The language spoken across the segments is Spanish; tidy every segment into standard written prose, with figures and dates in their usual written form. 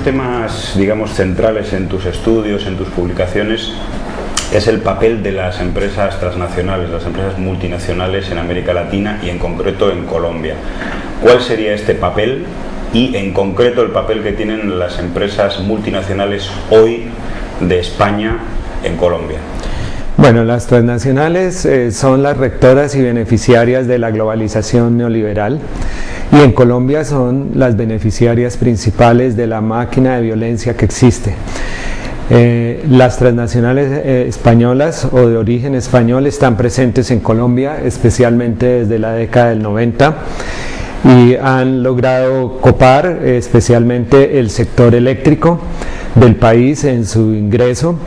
los temas, digamos, centrales en tus estudios, en tus publicaciones, es el papel de las empresas transnacionales, las empresas multinacionales en América Latina y en concreto en Colombia. ¿Cuál sería este papel y en concreto el papel que tienen las empresas multinacionales hoy de España en Colombia? Bueno, las transnacionales son las rectoras y beneficiarias de la globalización neoliberal, y en Colombia son las beneficiarias principales de la máquina de violencia que existe. Las transnacionales españolas o de origen español están presentes en Colombia, especialmente desde la década del 90, y han logrado copar especialmente el sector eléctrico del país en su ingreso.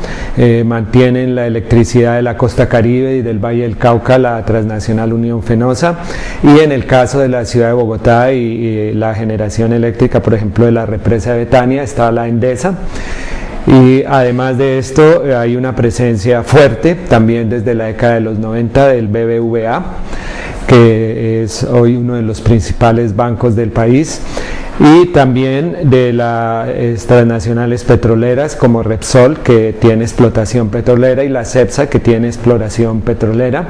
Mantienen la electricidad de la costa Caribe y del Valle del Cauca, la transnacional Unión Fenosa, y en el caso de la ciudad de Bogotá y la generación eléctrica, por ejemplo, de la represa de Betania, está la Endesa. Y además de esto hay una presencia fuerte también desde la década de los 90 del BBVA, que es hoy uno de los principales bancos del país, y también de las transnacionales petroleras como Repsol, que tiene explotación petrolera, y la Cepsa, que tiene exploración petrolera,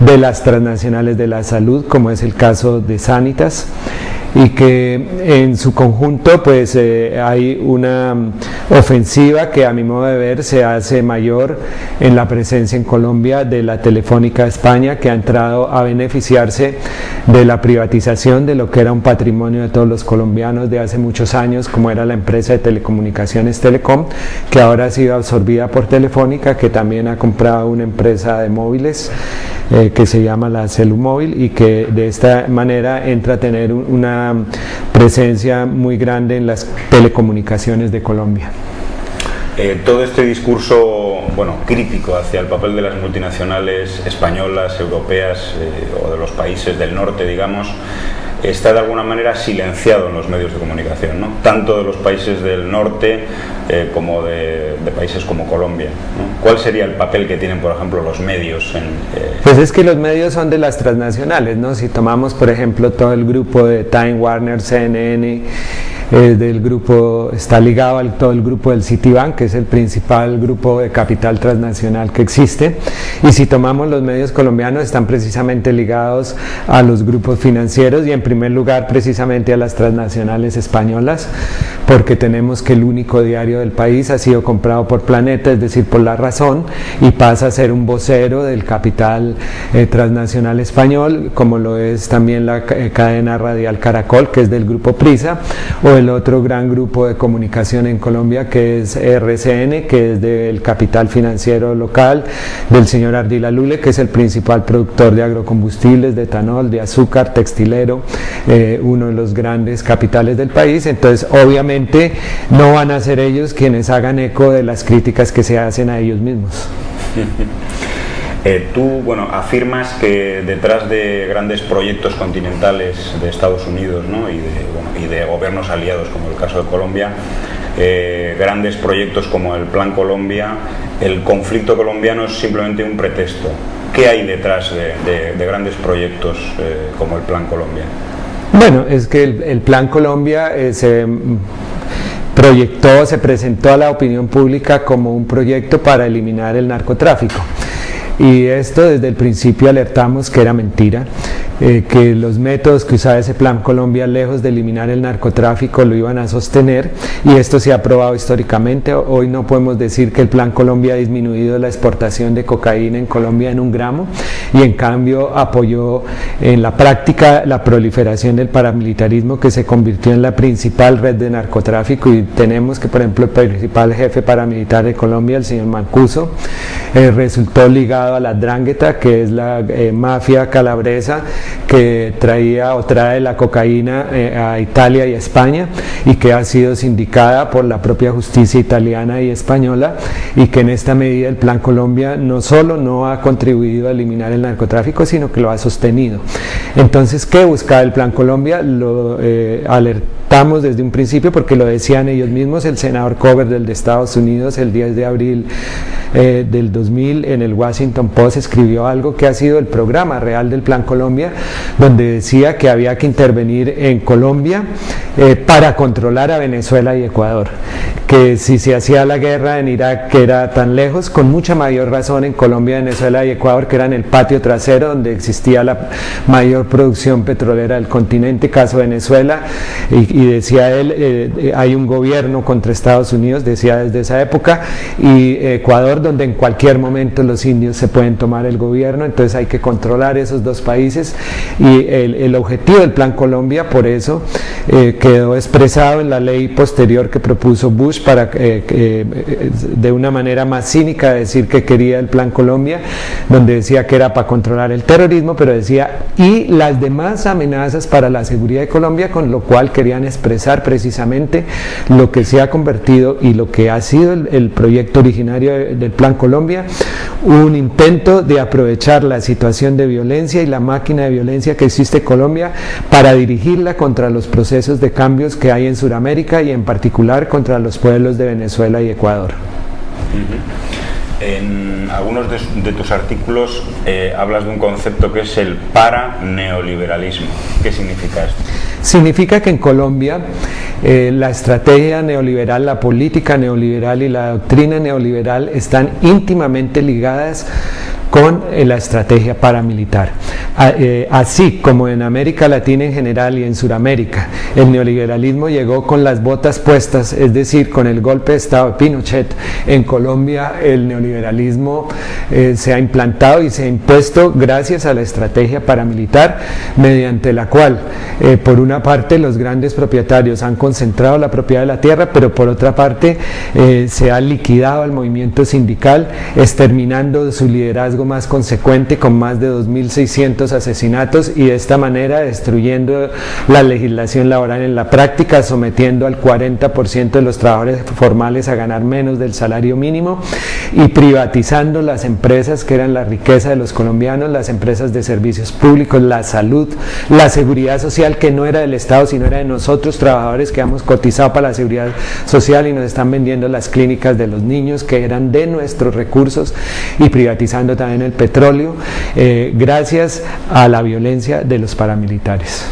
de las transnacionales de la salud, como es el caso de Sanitas, y que en su conjunto pues hay una ofensiva que a mi modo de ver se hace mayor en la presencia en Colombia de la Telefónica de España, que ha entrado a beneficiarse de la privatización de lo que era un patrimonio de todos los colombianos de hace muchos años, como era la empresa de telecomunicaciones Telecom, que ahora ha sido absorbida por Telefónica, que también ha comprado una empresa de móviles que se llama la Celumóvil, y que de esta manera entra a tener una presencia muy grande en las telecomunicaciones de Colombia. Todo este discurso, bueno, crítico hacia el papel de las multinacionales españolas, europeas o de los países del norte, digamos, está de alguna manera silenciado en los medios de comunicación, ¿no? Tanto de los países del norte como de países como Colombia, ¿no? ¿Cuál sería el papel que tienen, por ejemplo, los medios? Pues es que los medios son de las transnacionales, ¿no? Si tomamos, por ejemplo, todo el grupo de Time Warner, CNN, del grupo, está ligado a todo el grupo del Citibank, que es el principal grupo de capital transnacional que existe, y si tomamos los medios colombianos, están precisamente ligados a los grupos financieros y en primer lugar precisamente a las transnacionales españolas, porque tenemos que el único diario del país ha sido comprado por Planeta, es decir, por La Razón, y pasa a ser un vocero del capital transnacional español, como lo es también la cadena radial Caracol, que es del grupo Prisa, o el otro gran grupo de comunicación en Colombia, que es RCN, que es del capital financiero local del señor Ardila Lule, que es el principal productor de agrocombustibles, de etanol, de azúcar, textilero, uno de los grandes capitales del país. Entonces obviamente no van a ser ellos quienes hagan eco de las críticas que se hacen a ellos mismos. Tú, bueno, afirmas que detrás de grandes proyectos continentales de Estados Unidos, ¿no? y de gobiernos aliados, como el caso de Colombia, grandes proyectos como el Plan Colombia, el conflicto colombiano es simplemente un pretexto. ¿Qué hay detrás de grandes proyectos como el Plan Colombia? Bueno, es que el Plan Colombia se proyectó, se presentó a la opinión pública como un proyecto para eliminar el narcotráfico. Y esto desde el principio alertamos que era mentira, que los métodos que usaba ese Plan Colombia, lejos de eliminar el narcotráfico, lo iban a sostener, y esto se ha probado históricamente. Hoy no podemos decir que el Plan Colombia ha disminuido la exportación de cocaína en Colombia en 1 gramo, y en cambio apoyó en la práctica la proliferación del paramilitarismo, que se convirtió en la principal red de narcotráfico. Y tenemos que, por ejemplo, el principal jefe paramilitar de Colombia, el señor Mancuso, resultó ligado a la Drangheta, que es la mafia calabresa que traía o trae la cocaína a Italia y a España, y que ha sido sindicada por la propia justicia italiana y española, y que en esta medida el Plan Colombia no solo no ha contribuido a eliminar el narcotráfico, sino que lo ha sostenido. Entonces, ¿qué buscaba el Plan Colombia? Lo alertamos desde un principio, porque lo decían ellos mismos. El senador Coverdell de Estados Unidos, el 10 de abril del 2000, en el Washington Post escribió algo que ha sido el programa real del Plan Colombia, donde decía que había que intervenir en Colombia para controlar a Venezuela y Ecuador, que si se hacía la guerra en Irak, que era tan lejos, con mucha mayor razón en Colombia, Venezuela y Ecuador, que eran el patio trasero donde existía la mayor producción petrolera del continente, caso Venezuela, y decía él, hay un gobierno contra Estados Unidos, decía desde esa época, y Ecuador, donde en cualquier momento los indios se pueden tomar el gobierno, entonces hay que controlar esos dos países, y el objetivo del Plan Colombia, por eso, quedó expresado en la ley posterior que propuso Bush para de una manera más cínica decir que quería el Plan Colombia, donde decía que era para controlar el terrorismo, pero decía y las demás amenazas para la seguridad de Colombia, con lo cual querían expresar precisamente lo que se ha convertido y lo que ha sido el proyecto originario del Plan Colombia, un intento de aprovechar la situación de violencia y la máquina de violencia que existe en Colombia para dirigirla contra los procesos de cambios que hay en Sudamérica y en particular contra los pueblos de Venezuela y Ecuador. En algunos de tus artículos hablas de un concepto que es el paraneoliberalismo. ¿Qué significa esto? Significa que en Colombia la estrategia neoliberal, la política neoliberal y la doctrina neoliberal están íntimamente ligadas con la estrategia paramilitar. Así como en América Latina en general y en Sudamérica, el neoliberalismo llegó con las botas puestas, es decir, con el golpe de Estado de Pinochet. En Colombia el neoliberalismo se ha implantado y se ha impuesto gracias a la estrategia paramilitar, mediante la cual, por una parte, los grandes propietarios han concentrado la propiedad de la tierra, pero por otra parte se ha liquidado al movimiento sindical, exterminando su liderazgo más consecuente con más de 2.600 asesinatos y de esta manera destruyendo la legislación laboral en la práctica, sometiendo al 40% de los trabajadores formales a ganar menos del salario mínimo y privatizando las empresas que eran la riqueza de los colombianos, las empresas de servicios públicos, la salud, la seguridad social, que no era del Estado sino era de nosotros trabajadores que hemos cotizado para la seguridad social, y nos están vendiendo las clínicas de los niños que eran de nuestros recursos, y privatizando también el petróleo, gracias a la violencia de los paramilitares.